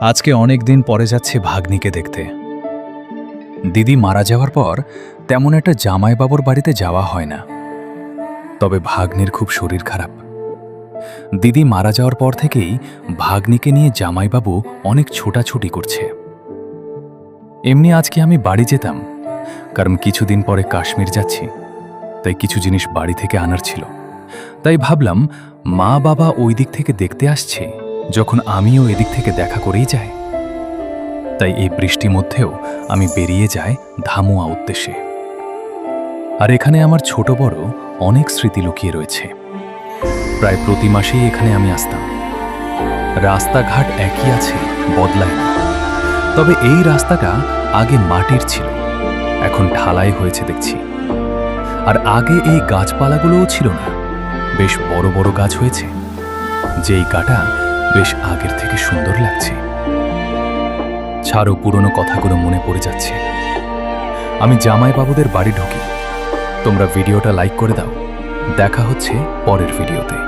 আজকে অনেক দিন পরে যাচ্ছি ভাগ্নিকে দেখতে। দিদি মারা যাওয়ার পর তেমন একটা জামাইবাবুর বাড়িতে যাওয়া হয় না। তবে ভাগ্নির খুব শরীর খারাপ। দিদি মারা যাওয়ার পর থেকেই ভাগ্নিকে নিয়ে জামাইবাবু অনেক ছোটাছুটি করছে। এমনি আজকে আমি বাড়ি যেতাম, কারণ কিছুদিন পরে কাশ্মীর যাচ্ছি, তাই কিছু জিনিস বাড়ি থেকে আনার ছিল। তাই ভাবলাম মা বাবা ওই দিক থেকে দেখতে আসছে, যখন আমিও এদিক থেকে দেখা করেই যাই। তাই এই বৃষ্টির মধ্যেও আমি বেরিয়ে যাই ধামুয়া উদ্দেশ্যে। আর এখানে আমার ছোট বড় অনেক স্মৃতি লুকিয়ে রয়েছে। প্রায় প্রতি মাসেই এখানে আমি আসতাম। রাস্তাঘাট একই আছে, বদলায় না। তবে এই রাস্তাটা আগে মাটির ছিল, এখন ঢালাই হয়েছে দেখছি। আর আগে এই গাছপালাগুলোও ছিল না, বেশ বড় বড় গাছ হয়েছে। যেই গাটা বেশ আগের থেকে সুন্দর লাগছে। ছাড়ো, পুরনো কথাগুলো মনে পড়ে যাচ্ছে। আমি জামাইবাবুদের বাড়ি ঢুকি। তোমরা ভিডিওটা লাইক করে দাও। দেখা হচ্ছে পরের ভিডিওতে।